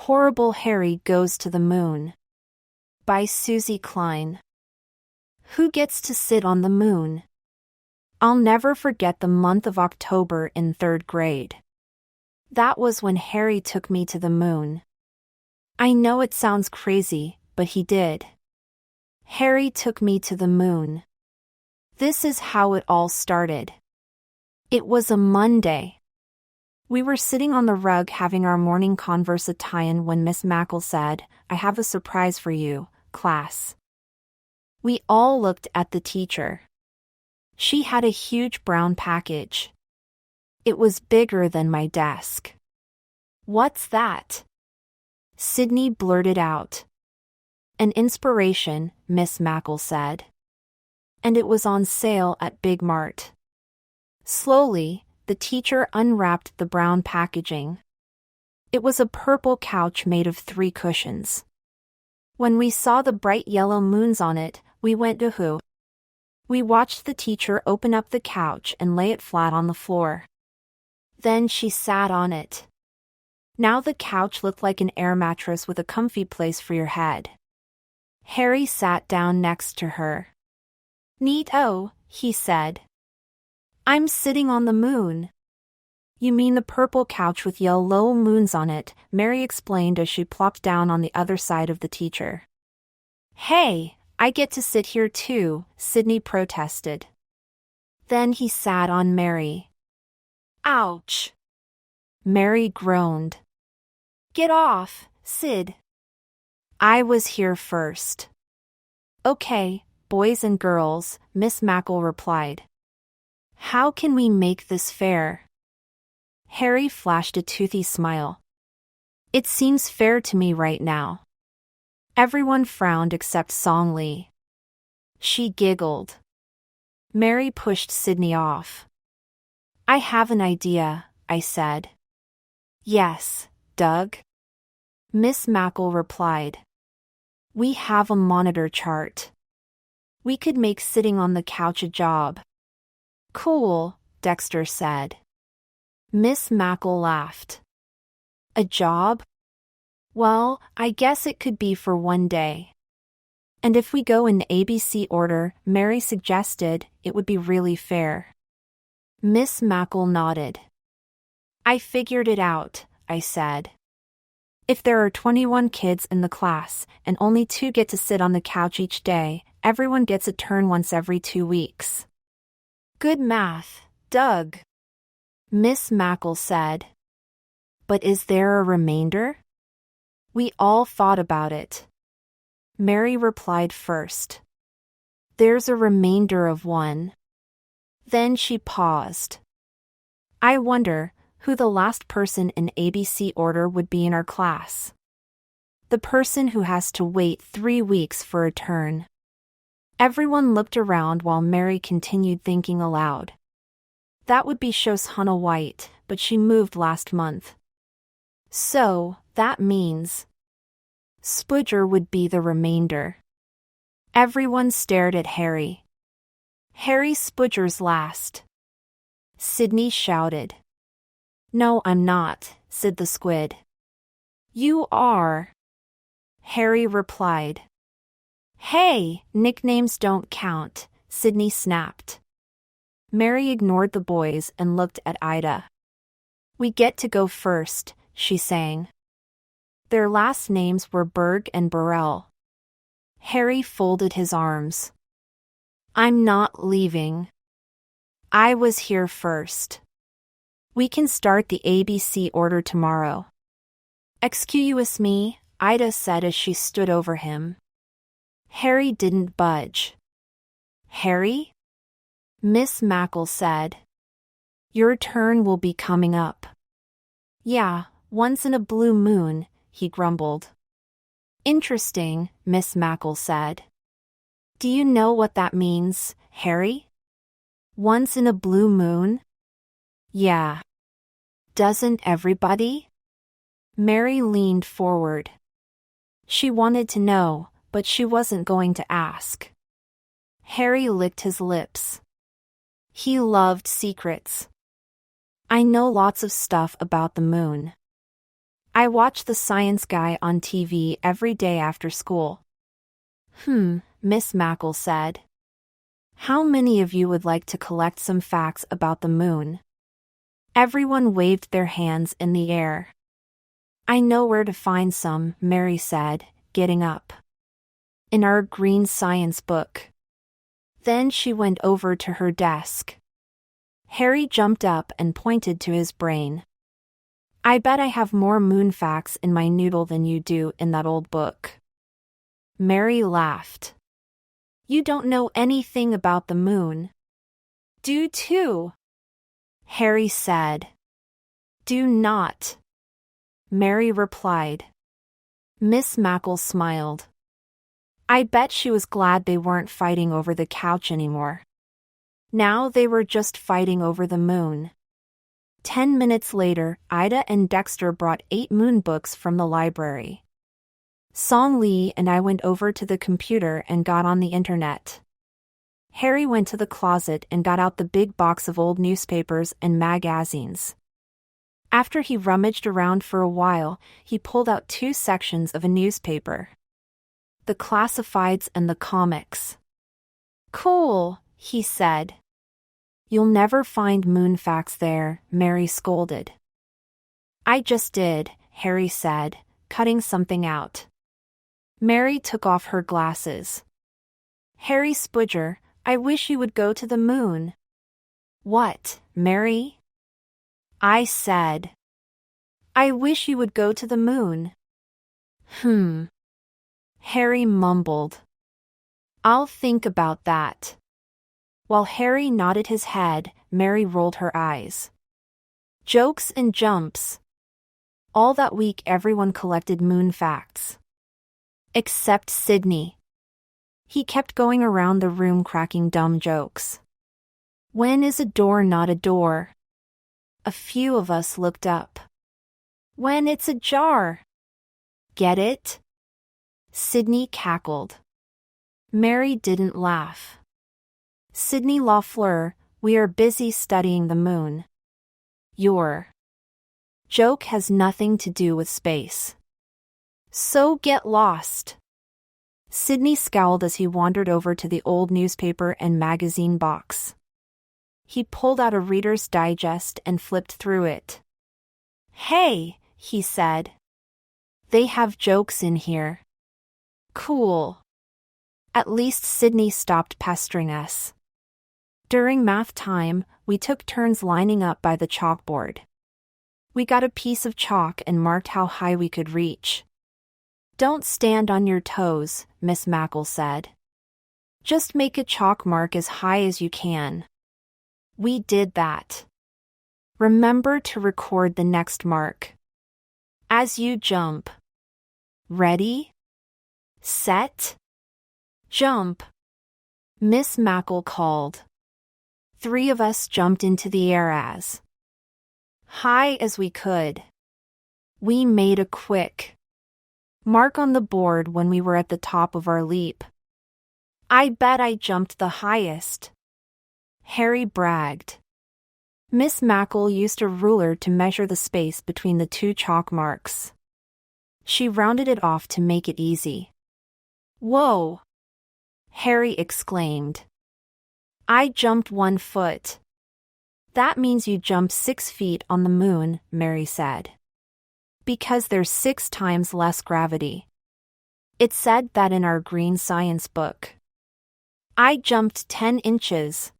Horrible Harry Goes to the Moon by Suzy Kline. Who gets to sit on the moon? I'll never forget the month of October in 3rd grade. That was when Harry took me to the moon. I know it sounds crazy, but he did. Harry took me to the moon. This is how it all started. It was a Monday. We were sitting on the rug having our morning conversation when Miss Mackle said, "I have a surprise for you, class." We all looked at the teacher. She had a huge brown package. It was bigger than my desk. "What's that?" Sydney blurted out. "An inspiration," Miss Mackle said. And it was on sale at Big Mart. Slowly, the teacher unwrapped the brown packaging. It was a purple couch made of 3 cushions. When we saw the bright yellow moons on it, we went doohoo. We watched the teacher open up the couch and lay it flat on the floor. Then she sat on it. Now the couch looked like an air mattress with a comfy place for your head. Harry sat down next to her. "Neato," he said. "I'm sitting on the moon." "You mean the purple couch with yellow moons on it," Mary explained as she plopped down on the other side of the teacher. "Hey, I get to sit here too," Sydney protested. Then he sat on Mary. "Ouch!" Mary groaned. "Get off, Sid." "I was here first." "Okay, boys and girls," Miss Mackle replied. "How can we make this fair?" Harry flashed a toothy smile. "It seems fair to me right now." Everyone frowned except Song Lee. She giggled. Mary pushed Sydney off. "I have an idea," I said. "Yes, Doug?" Miss Mackle replied. "We have a monitor chart. We could make sitting on the couch a job." "Cool," Dexter said. Miss Mackle laughed. "A job? Well, I guess it could be for one day. And if we go in ABC order," Mary suggested, "it would be really fair." Miss Mackle nodded. "I figured it out," I said. "If there are 21 kids in the class, and only 2 get to sit on the couch each day, everyone gets a turn once every 2 weeks. "Good math, Doug," Miss Mackle said. "But is there a remainder?" We all thought about it. Mary replied first. "There's a remainder of 1. Then she paused. "I wonder who the last person in ABC order would be in our class. The person who has to wait 3 weeks for a turn." Everyone looked around while Mary continued thinking aloud. "That would be shows Hannah White, but she moved last month. So, that means Spudger would be the remainder." Everyone stared at Harry. "Harry Spudger's last." Sydney shouted. "No, I'm not," said the squid. "You are," Harry replied. "Hey, nicknames don't count," Sydney snapped. Mary ignored the boys and looked at Ida. "We get to go first," she sang. Their last names were Berg and Burrell. Harry folded his arms. "I'm not leaving. I was here first. We can start the ABC order tomorrow." "Excuse me," Ida said as she stood over him. Harry didn't budge. "Harry?" Miss Mackle said. "Your turn will be coming up." "Yeah, once in a blue moon," he grumbled. "Interesting," Miss Mackle said. "Do you know what that means, Harry? Once in a blue moon?" "Yeah. Doesn't everybody?" Mary leaned forward. She wanted to know, but she wasn't going to ask. Harry licked his lips. He loved secrets. "I know lots of stuff about the moon." I watch the science guy on TV every day after school. Miss Mackle said. How many of you would like to collect some facts about the moon? Everyone waved their hands in the air. I know where to find some, Mary said, getting up. In our green science book. Then she went over to her desk. Harry jumped up and pointed to his brain. I bet I have more moon facts in my noodle than you do in that old book. Mary laughed. You don't know anything about the moon. Do too, Harry said. Do not, Mary replied. Miss Mackle smiled. I bet she was glad they weren't fighting over the couch anymore. Now they were just fighting over the moon. 10 minutes later, Ida and Dexter brought 8 moon books from the library. Song Lee and I went over to the computer and got on the internet. Harry went to the closet and got out the big box of old newspapers and magazines. After he rummaged around for a while, he pulled out 2 sections of a newspaper. The classifieds and the comics. Cool, he said. You'll never find moon facts there, Mary scolded. I just did, Harry said, cutting something out. Mary took off her glasses. Harry Spudger, I wish you would go to the moon. What, Mary? I said. I wish you would go to the moon. Harry mumbled. I'll think about that. While Harry nodded his head, Mary rolled her eyes. Jokes and jumps. All that week everyone collected moon facts. Except Sydney. He kept going around the room cracking dumb jokes. When is a door not a door? A few of us looked up. When it's a jar. Get it? Sydney cackled. Mary didn't laugh. Sydney Lafleur, we are busy studying the moon. Your joke has nothing to do with space. So get lost. Sydney scowled as he wandered over to the old newspaper and magazine box. He pulled out a Reader's Digest and flipped through it. Hey, he said. They have jokes in here. Cool. At least Sydney stopped pestering us. During math time, we took turns lining up by the chalkboard. We got a piece of chalk and marked how high we could reach. Don't stand on your toes, Miss Mackle said. Just make a chalk mark as high as you can. We did that. Remember to record the next mark. As you jump. Ready? Set? Jump. Miss Mackle called. 3 of us jumped into the air as high as we could. We made a quick mark on the board when we were at the top of our leap. I bet I jumped the highest. Harry bragged. Miss Mackle used a ruler to measure the space between the 2 chalk marks. She rounded it off to make it easy. Whoa! Harry exclaimed. I jumped 1 foot. That means you jumped 6 feet on the moon, Mary said. Because there's 6 times less gravity. It said that in our green science book. I jumped 10 inches.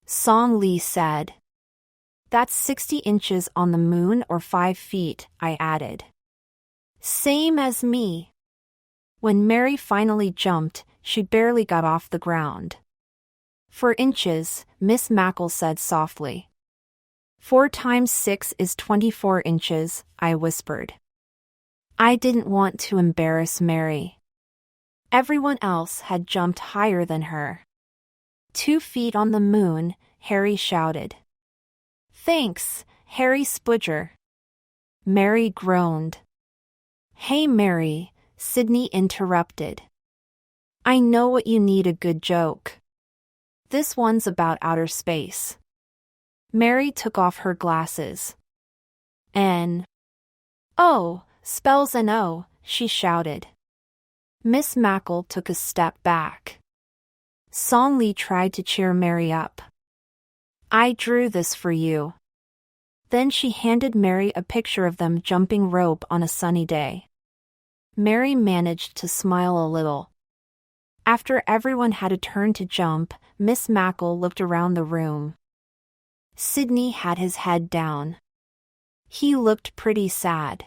Song Lee said. That's 60 inches on the moon or 5 feet, I added. Same as me. When Mary finally jumped, she barely got off the ground. 4 inches, Miss Mackle said softly. 4 times 6 is 24 inches, I whispered. I didn't want to embarrass Mary. Everyone else had jumped higher than her. 2 feet on the moon, Harry shouted. Thanks, Harry Spudger. Mary groaned. Hey Mary, Sydney interrupted. I know what you need, a good joke. This one's about outer space. Mary took off her glasses. Oh, spells and oh, she shouted. Miss Mackle took a step back. Song Lee tried to cheer Mary up. I drew this for you. Then she handed Mary a picture of them jumping rope on a sunny day. Mary managed to smile a little. After everyone had a turn to jump, Miss Mackle looked around the room. Sydney had his head down. He looked pretty sad.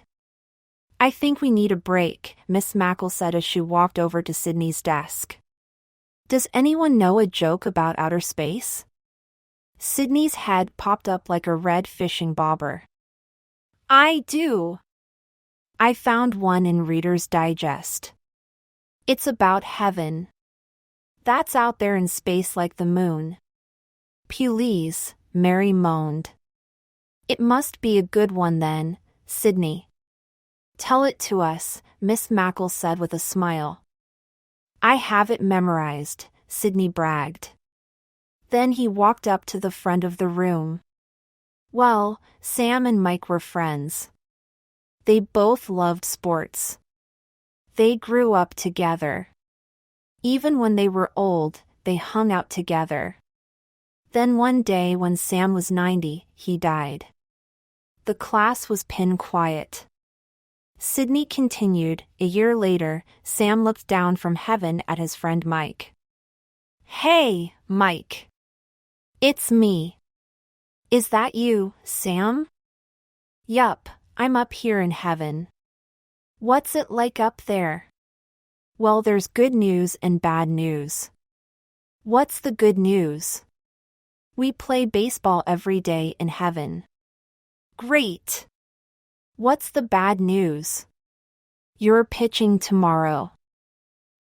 I think we need a break, Miss Mackle said as she walked over to Sydney's desk. Does anyone know a joke about outer space? Sydney's head popped up like a red fishing bobber. I do. I found one in Reader's Digest. It's about heaven. That's out there in space like the moon. Please, Mary moaned. It must be a good one then, Sydney. Tell it to us, Miss Mackle said with a smile. I have it memorized, Sydney bragged. Then he walked up to the front of the room. Well, Sam and Mike were friends. They both loved sports. They grew up together. Even when they were old, they hung out together. Then one day when Sam was 90, he died. The class was pin quiet. Sydney continued. A year later, Sam looked down from heaven at his friend Mike. Hey, Mike. It's me. Is that you, Sam? Yup, I'm up here in heaven. What's it like up there? Well, there's good news and bad news. What's the good news? We play baseball every day in heaven. Great! What's the bad news? You're pitching tomorrow.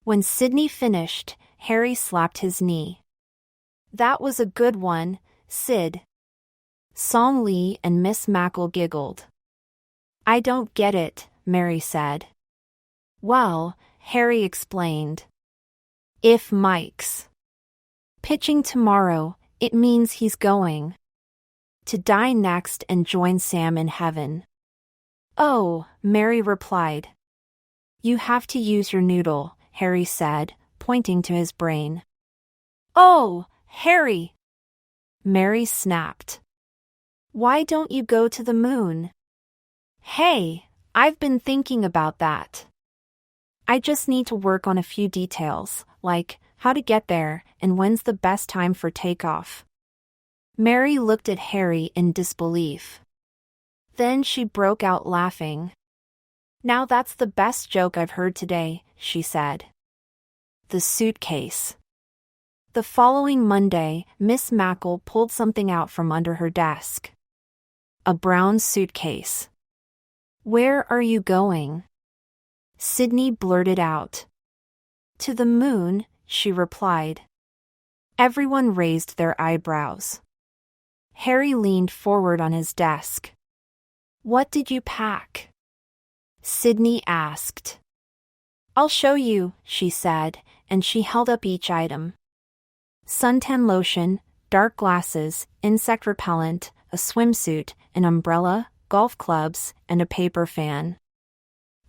When Sydney finished, Harry slapped his knee. That was a good one, Sid. Song Lee and Miss Mackle giggled. I don't get it, Mary said. Well, Harry explained. If Mike's pitching tomorrow, it means he's going to die next and join Sam in heaven. Oh, Mary replied. You have to use your noodle, Harry said, pointing to his brain. Oh, Harry! Mary snapped. Why don't you go to the moon? Hey, I've been thinking about that. I just need to work on a few details, like how to get there and when's the best time for takeoff. Mary looked at Harry in disbelief. Then she broke out laughing. Now that's the best joke I've heard today, she said. The suitcase. The following Monday, Miss Mackle pulled something out from under her desk. A brown suitcase. Where are you going? Sydney blurted out. To the moon, she replied. Everyone raised their eyebrows. Harry leaned forward on his desk. What did you pack? Sydney asked. I'll show you, she said, and she held up each item. Suntan lotion, dark glasses, insect repellent, a swimsuit, an umbrella, golf clubs, and a paper fan.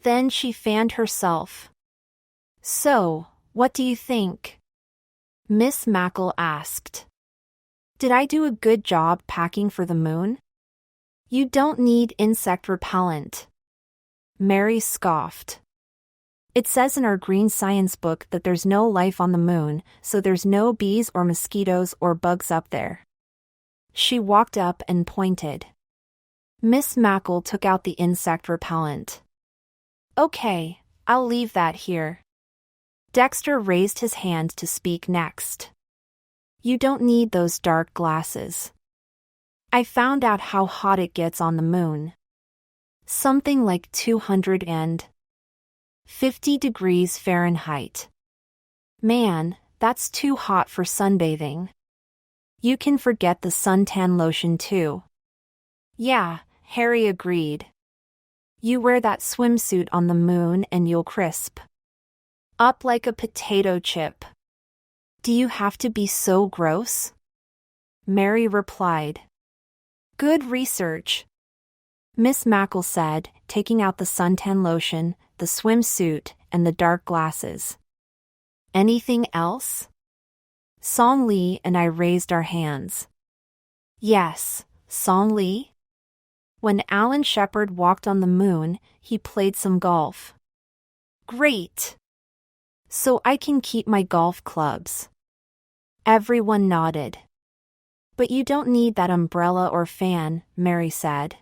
Then she fanned herself. So, what do you think? Miss Mackle asked. Did I do a good job packing for the moon? You don't need insect repellent. Mary scoffed. It says in our green science book that there's no life on the moon, so there's no bees or mosquitoes or bugs up there. She walked up and pointed. Miss Mackle took out the insect repellent. Okay, I'll leave that here. Dexter raised his hand to speak next. You don't need those dark glasses. I found out how hot it gets on the moon. Something like 250 degrees Fahrenheit. Man, that's too hot for sunbathing. You can forget the suntan lotion too. Yeah, Harry agreed. You wear that swimsuit on the moon and you'll crisp up like a potato chip. Do you have to be so gross? Mary replied. Good research. Miss Mackle said, taking out the suntan lotion, the swimsuit, and the dark glasses. Anything else? Song Lee and I raised our hands. Yes, Song Lee. When Alan Shepard walked on the moon, he played some golf. Great! So I can keep my golf clubs. Everyone nodded. But you don't need that umbrella or fan, Mary said.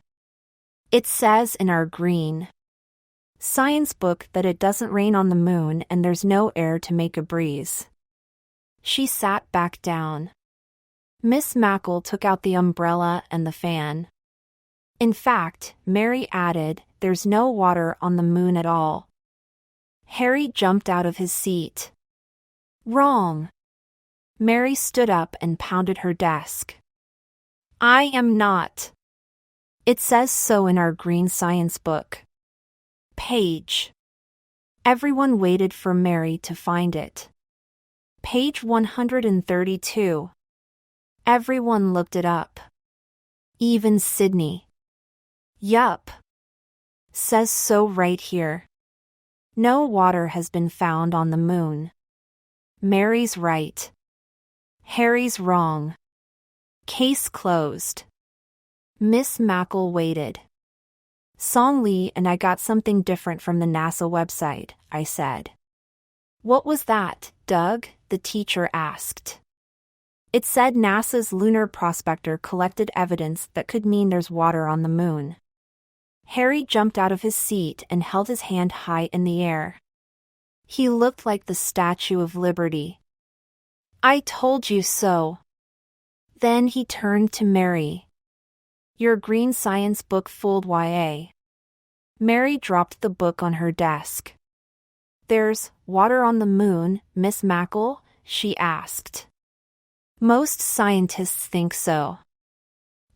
It says in our green science book that it doesn't rain on the moon and there's no air to make a breeze. She sat back down. Miss Mackle took out the umbrella and the fan. In fact, Mary added, there's no water on the moon at all. Harry jumped out of his seat. Wrong. Mary stood up and pounded her desk. I am not. It says so in our green science book. Page. Everyone waited for Mary to find it. Page 132. Everyone looked it up. Even Sydney. Yup. Says so right here. No water has been found on the moon. Mary's right. Harry's wrong. Case closed. Miss Mackle waited. Song Lee and I got something different from the NASA website, I said. What was that, Doug? The teacher asked. It said NASA's lunar prospector collected evidence that could mean there's water on the moon. Harry jumped out of his seat and held his hand high in the air. He looked like the Statue of Liberty. I told you so. Then he turned to Mary. Your green science book fooled YA. Mary dropped the book on her desk. There's water on the moon, Miss Mackle? She asked. Most scientists think so.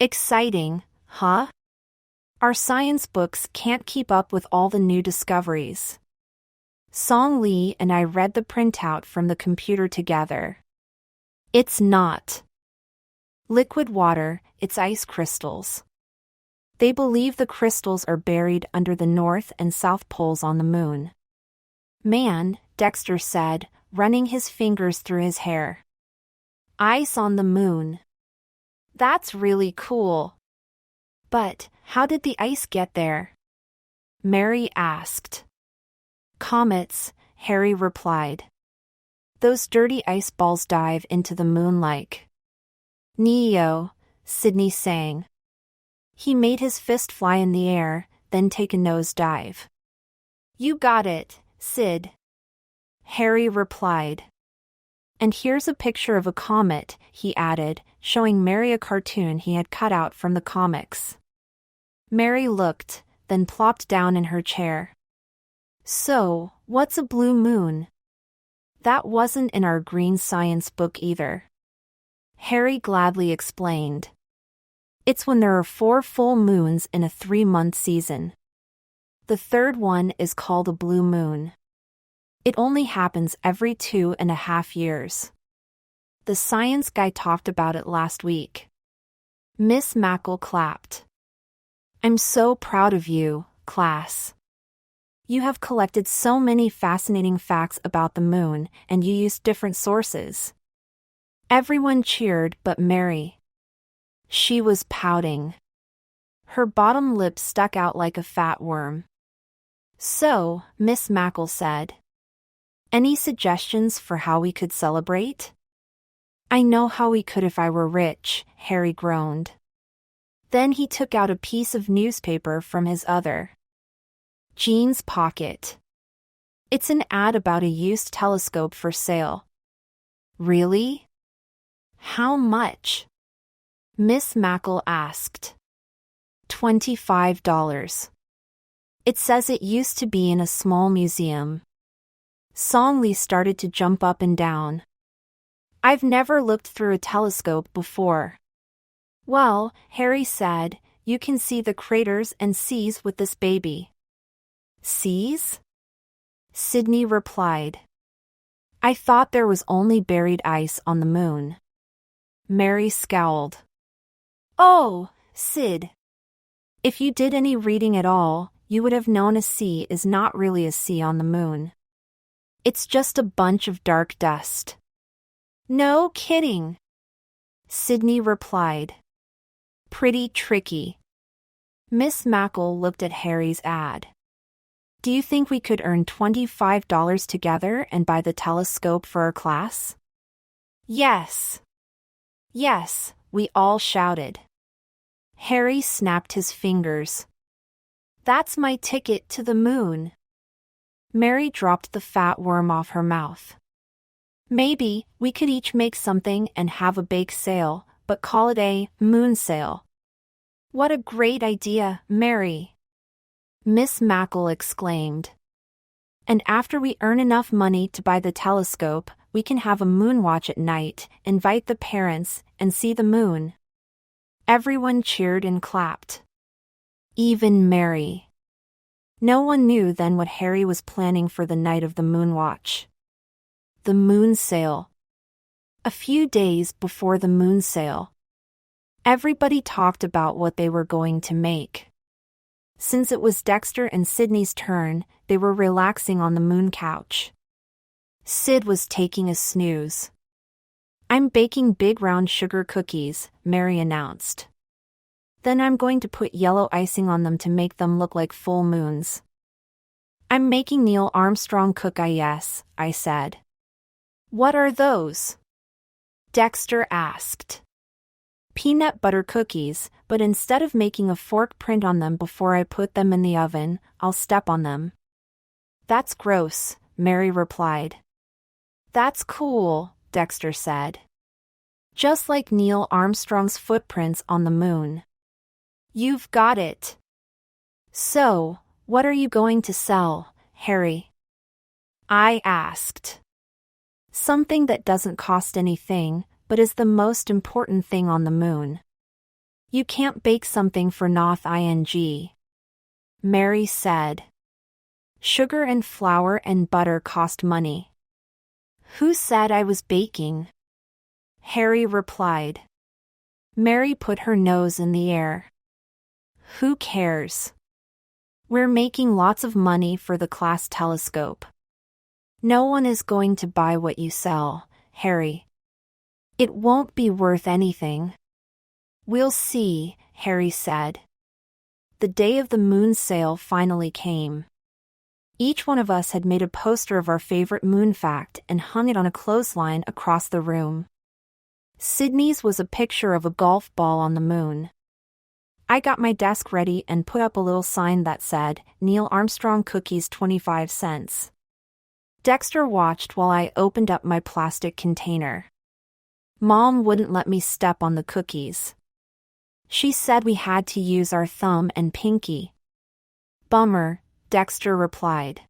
Exciting, huh? Our science books can't keep up with all the new discoveries. Song Lee and I read the printout from the computer together. It's not liquid water, it's ice crystals. They believe the crystals are buried under the north and south poles on the moon. Man, Dexter said, running his fingers through his hair. Ice on the moon. That's really cool. But how did the ice get there? Mary asked. Comets, Harry replied. Those dirty ice balls dive into the moon like Neo, Sydney sang. He made his fist fly in the air, then take a nosedive. You got it, Sid. Harry replied. And here's a picture of a comet, he added, showing Mary a cartoon he had cut out from the comics. Mary looked, then plopped down in her chair. So, what's a blue moon? That wasn't in our green science book either. Harry gladly explained. It's when there are 4 full moons in a 3-month season. The third one is called a blue moon. It only happens every 2.5 years. The science guy talked about it last week. Miss Mackle clapped. I'm so proud of you, class. You have collected so many fascinating facts about the moon, and you used different sources. Everyone cheered but Mary. She was pouting. Her bottom lip stuck out like a fat worm. So, Miss Mackle said, any suggestions for how we could celebrate? I know how we could if I were rich, Harry groaned. Then he took out a piece of newspaper from his other jeans pocket. It's an ad about a used telescope for sale. Really? How much? Miss Mackle asked. $25. It says it used to be in a small museum. Song Lee started to jump up and down. I've never looked through a telescope before. Well, Harry said, you can see the craters and seas with this baby. Seas? Sydney replied. I thought there was only buried ice on the moon. Mary scowled. Oh, Sid. If you did any reading at all, you would have known a sea is not really a sea on the moon. It's just a bunch of dark dust. No kidding, Sydney replied. Pretty tricky. Miss Mackle looked at Harry's ad. Do you think we could earn $25 together and buy the telescope for our class? Yes. Yes, we all shouted. Harry snapped his fingers. That's my ticket to the moon. Mary dropped the fat worm off her mouth. Maybe we could each make something and have a bake sale, but call it a moon sale. What a great idea, Mary! Miss Mackle exclaimed. And after we earn enough money to buy the telescope, we can have a moon watch at night, invite the parents, and see the moon. Everyone cheered and clapped. Even Mary. No one knew then what Harry was planning for the night of the moon watch. The moon sale. A few days before the moon sale, everybody talked about what they were going to make. Since it was Dexter and Sydney's turn, they were relaxing on the moon couch. Sid was taking a snooze. I'm baking big round sugar cookies, Mary announced. Then I'm going to put yellow icing on them to make them look like full moons. I'm making Neil Armstrong cookies, I said. What are those? Dexter asked. Peanut butter cookies, but instead of making a fork print on them before I put them in the oven, I'll step on them. That's gross, Mary replied. That's cool, Dexter said. Just like Neil Armstrong's footprints on the moon. You've got it. So, what are you going to sell, Harry? I asked. Something that doesn't cost anything, but is the most important thing on the moon. You can't bake something for noth ing. Mary said. Sugar and flour and butter cost money. Who said I was baking? Harry replied. Mary put her nose in the air. Who cares? We're making lots of money for the class telescope. No one is going to buy what you sell, Harry. It won't be worth anything. We'll see, Harry said. The day of the moon sale finally came. Each one of us had made a poster of our favorite moon fact and hung it on a clothesline across the room. Sydney's was a picture of a golf ball on the moon. I got my desk ready and put up a little sign that said, Neil Armstrong cookies 25 cents. Dexter watched while I opened up my plastic container. Mom wouldn't let me step on the cookies. She said we had to use our thumb and pinky. Bummer, Dexter replied.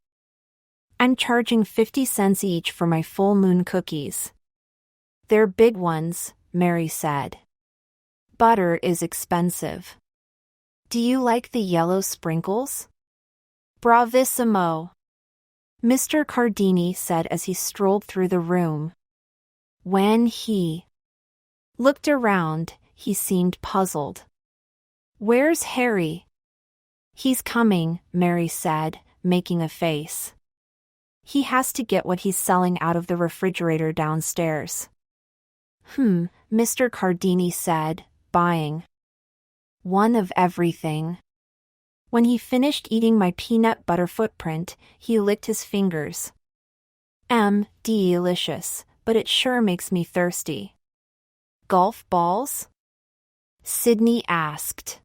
I'm charging 50 cents each for my full moon cookies. They're big ones, Mary said. Butter is expensive. Do you like the yellow sprinkles? Bravissimo, Mr. Cardini said as he strolled through the room. When he looked around, he seemed puzzled. Where's Harry? He's coming, Mary said, making a face. He has to get what he's selling out of the refrigerator downstairs. Mr. Cardini said, buying one of everything. When he finished eating my peanut butter footprint, he licked his fingers. Delicious, but it sure makes me thirsty. Golf balls? Sydney asked.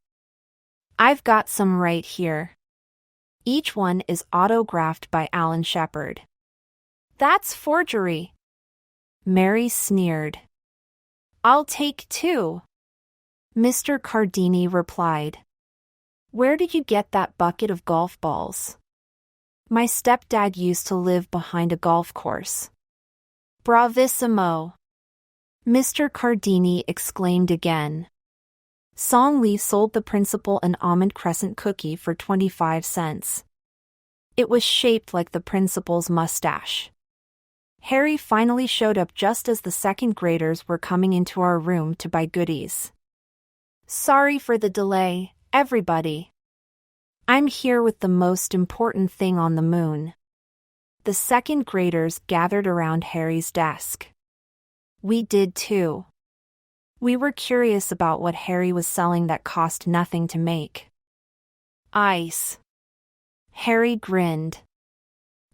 I've got some right here. Each one is autographed by Alan Shepard. That's forgery. Mary sneered. I'll take 2. Mr. Cardini replied. Where did you get that bucket of golf balls? My stepdad used to live behind a golf course. Bravissimo, Mr. Cardini exclaimed again. Song Lee sold the principal an almond crescent cookie for 25 cents. It was shaped like the principal's mustache. Harry finally showed up just as the second graders were coming into our room to buy goodies. Sorry for the delay, Everybody. I'm here with the most important thing on the moon. The second graders gathered around Harry's desk. We did too. We were curious about what Harry was selling that cost nothing to make. Ice. Harry grinned.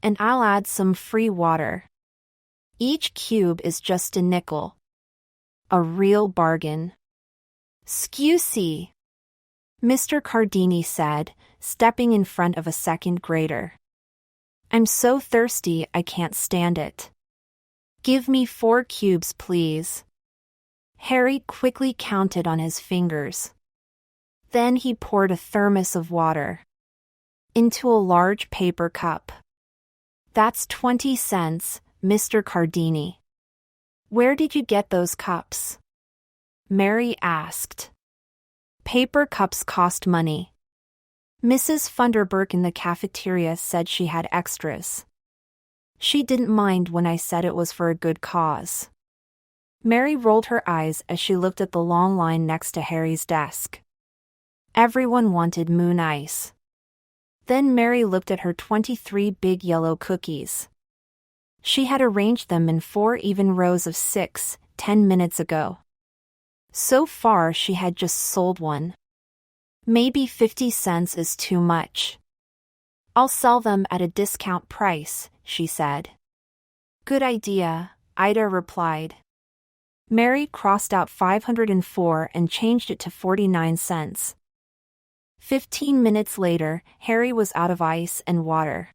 And I'll add some free water. Each cube is just a nickel. A real bargain. Scusi, Mr. Cardini said, stepping in front of a second grader. I'm so thirsty I can't stand it. Give me 4 cubes, please. Harry quickly counted on his fingers. Then he poured a thermos of water into a large paper cup. That's 20 cents, Mr. Cardini. Where did you get those cups? Mary asked. Paper cups cost money. Mrs. Funderburk in the cafeteria said she had extras. She didn't mind when I said it was for a good cause. Mary rolled her eyes as she looked at the long line next to Harry's desk. Everyone wanted moon ice. Then Mary looked at her 23 big yellow cookies. She had arranged them in 4 even rows of 6, 10 minutes ago. So far she had just sold one. Maybe 50 cents is too much. I'll sell them at a discount price, she said. Good idea, Ida replied. Mary crossed out 504 and changed it to 49 cents. 15 minutes later, Harry was out of ice and water.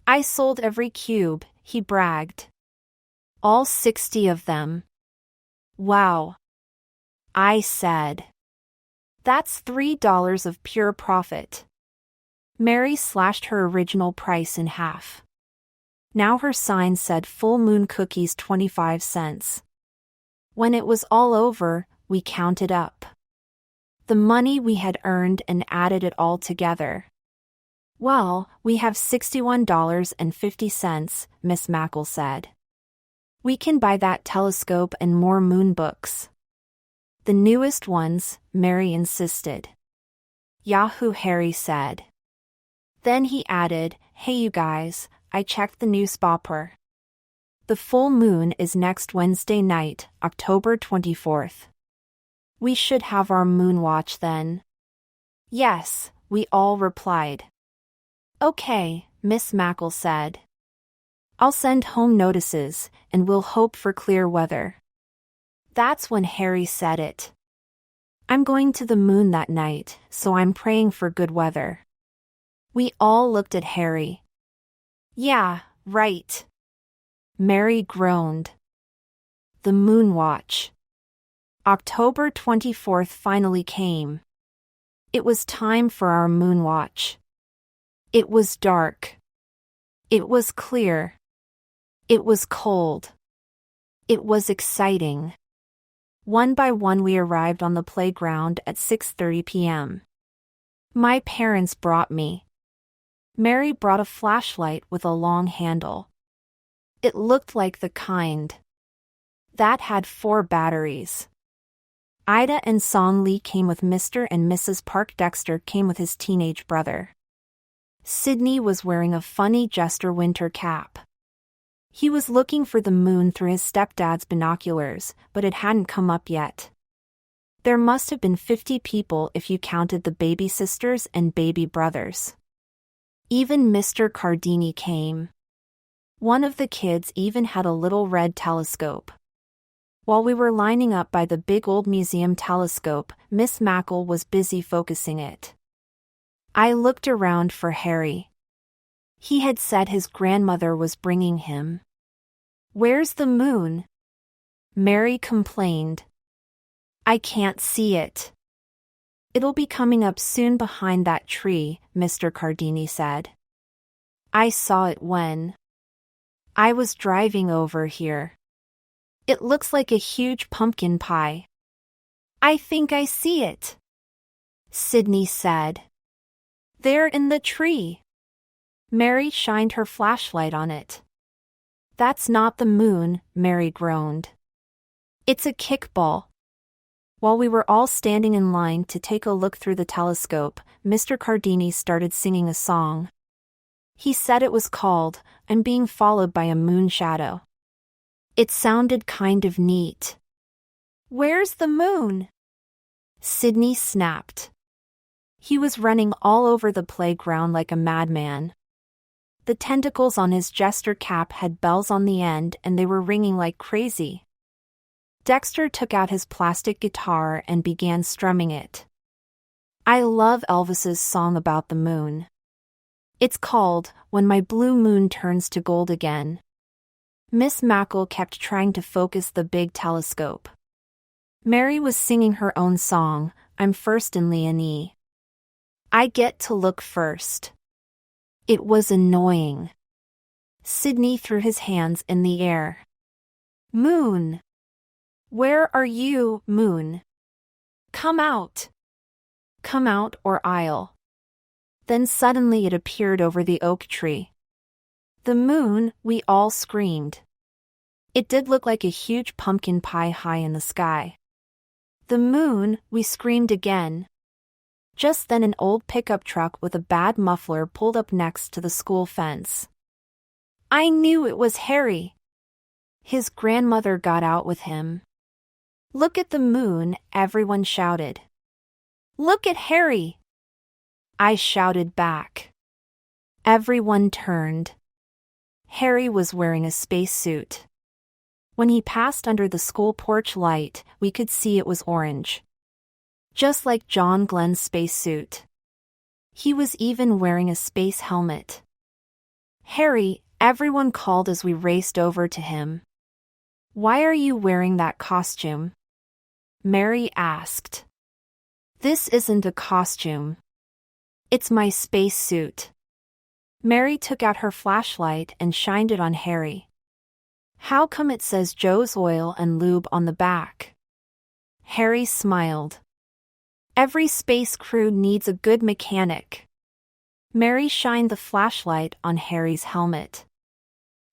I sold every cube, he bragged. All 60 of them. Wow. I said. That's $3 of pure profit. Mary slashed her original price in half. Now her sign said full moon cookies 25 cents. When it was all over, we counted up the money we had earned and added it all together. Well, we have $61.50, Miss Mackle said. We can buy that telescope and more moon books. The newest ones, Mary insisted. Yahoo, Harry said. Then he added, hey you guys, I checked the newspaper. The full moon is next Wednesday night, October 24th. We should have our moon watch then. Yes, we all replied. Okay, Miss Mackle said. I'll send home notices, and we'll hope for clear weather. That's when Harry said it. I'm going to the moon that night, so I'm praying for good weather. We all looked at Harry. Yeah, right. Mary groaned. The moon watch. October 24th finally came. It was time for our moon watch. It was dark. It was clear. It was cold. It was exciting. One by one we arrived on the playground at 6:30 p.m. My parents brought me. Mary brought a flashlight with a long handle. It looked like the kind that had 4 batteries. Ida and Song Lee came with Mr. and Mrs. Park. Dexter came with his teenage brother. Sydney was wearing a funny jester winter cap. He was looking for the moon through his stepdad's binoculars, but it hadn't come up yet. There must have been 50 people if you counted the baby sisters and baby brothers. Even Mr. Cardini came. One of the kids even had a little red telescope. While we were lining up by the big old museum telescope, Miss Mackle was busy focusing it. I looked around for Harry. He had said his grandmother was bringing him. Where's the moon? Mary complained. I can't see it. It'll be coming up soon behind that tree, Mr. Cardini said. I saw it when I was driving over here. It looks like a huge pumpkin pie. I think I see it, Sydney said. There in the tree. Mary shined her flashlight on it. That's not the moon, Mary groaned. It's a kickball. While we were all standing in line to take a look through the telescope, Mr. Cardini started singing a song. He said it was called, "I'm Being Followed by a Moon Shadow." It sounded kind of neat. "Where's the moon?" Sydney snapped. He was running all over the playground like a madman. The tentacles on his jester cap had bells on the end and they were ringing like crazy. Dexter took out his plastic guitar and began strumming it. I love Elvis's song about the moon. It's called "When My Blue Moon Turns to Gold Again." Miss Mackle kept trying to focus the big telescope. Mary was singing her own song, "I'm First in Leonie." I get to look first. It was annoying. Sydney threw his hands in the air. "Moon! Where are you, moon? Come out! Come out or I'll..." Then suddenly it appeared over the oak tree. "The moon," we all screamed. It did look like a huge pumpkin pie high in the sky. "The moon," we screamed again. Just then an old pickup truck with a bad muffler pulled up next to the school fence. I knew it was Harry. His grandmother got out with him. "Look at the moon," everyone shouted. "Look at Harry!" I shouted back. Everyone turned. Harry was wearing a spacesuit. When he passed under the school porch light, we could see it was orange. Just like John Glenn's spacesuit. He was even wearing a space helmet. "Harry," everyone called as we raced over to him. "Why are you wearing that costume?" Mary asked. "This isn't a costume. It's my spacesuit." Mary took out her flashlight and shined it on Harry. "How come it says Joe's Oil and Lube on the back?" Harry smiled. "Every space crew needs a good mechanic." Mary shined the flashlight on Harry's helmet.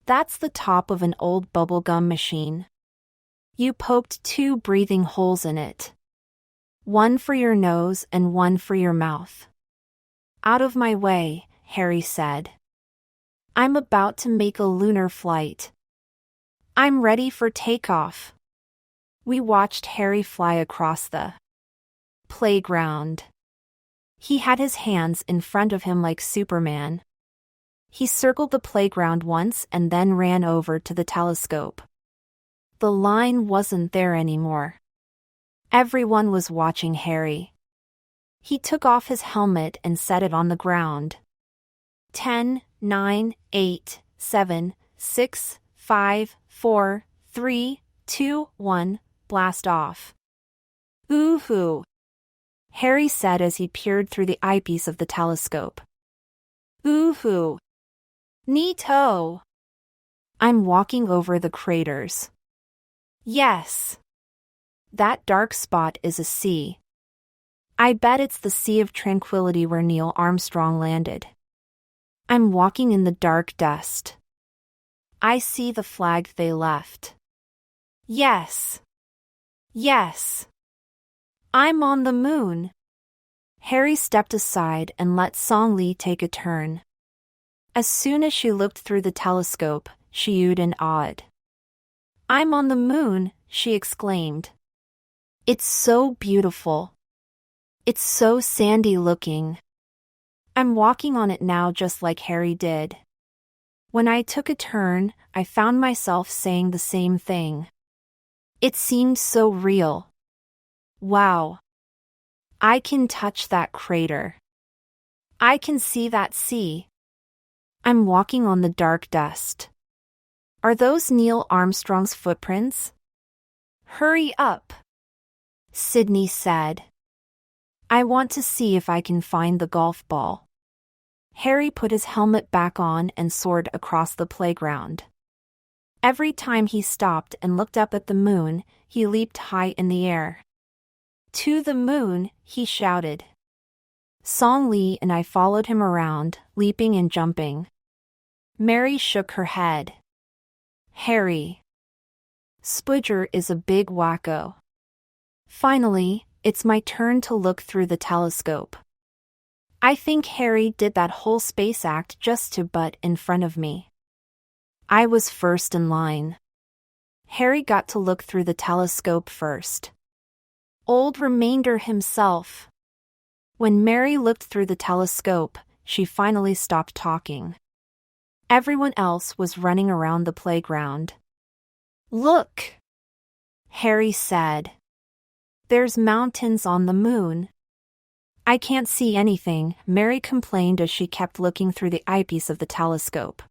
"That's the top of an old bubblegum machine. You poked 2 breathing holes in it. One for your nose and one for your mouth." "Out of my way," Harry said. "I'm about to make a lunar flight. I'm ready for takeoff." We watched Harry fly across the playground. He had his hands in front of him like Superman. He circled the playground once and then ran over to the telescope. The line wasn't there anymore. Everyone was watching Harry. He took off his helmet and set it on the ground. 10, 9, 8, 7, 6, 5, 4, 3, 2, 1, blast off. "Ooh-hoo," Harry said as he peered through the eyepiece of the telescope. "Ooh-hoo. Neato." I'm walking over the craters. Yes. That dark spot is a sea. I bet it's the Sea of Tranquility where Neil Armstrong landed. I'm walking in the dark dust. I see the flag they left. Yes. Yes. I'm on the moon. Harry stepped aside and let Song Lee take a turn. As soon as she looked through the telescope, she oohed and awed. "I'm on the moon," she exclaimed. "It's so beautiful. It's so sandy looking. I'm walking on it now just like Harry did." When I took a turn, I found myself saying the same thing. It seemed so real. Wow. I can touch that crater. I can see that sea. I'm walking on the dark dust. Are those Neil Armstrong's footprints? Hurry up, Sydney said. I want to see if I can find the golf ball. Harry put his helmet back on and soared across the playground. Every time he stopped and looked up at the moon, he leaped high in the air. To the moon, he shouted. Song Lee and I followed him around, leaping and jumping. Mary shook her head. Harry. Spudger is a big wacko. Finally, it's my turn to look through the telescope. I think Harry did that whole space act just to butt in front of me. I was first in line. Harry got to look through the telescope first. Old remainder himself. When Mary looked through the telescope, she finally stopped talking. Everyone else was running around the playground. Look! Harry said. There's mountains on the moon. I can't see anything, Mary complained as she kept looking through the eyepiece of the telescope.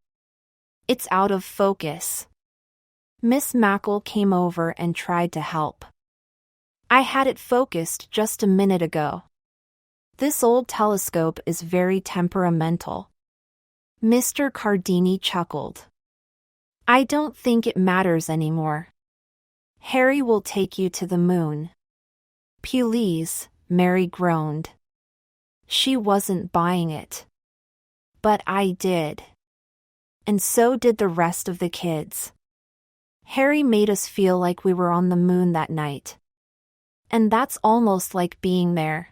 It's out of focus. Miss Mackle came over and tried to help. I had it focused just a minute ago. This old telescope is very temperamental. Mr. Cardini chuckled. I don't think it matters anymore. Harry will take you to the moon. Please, Mary groaned. She wasn't buying it. But I did. And so did the rest of the kids. Harry made us feel like we were on the moon that night. And that's almost like being there.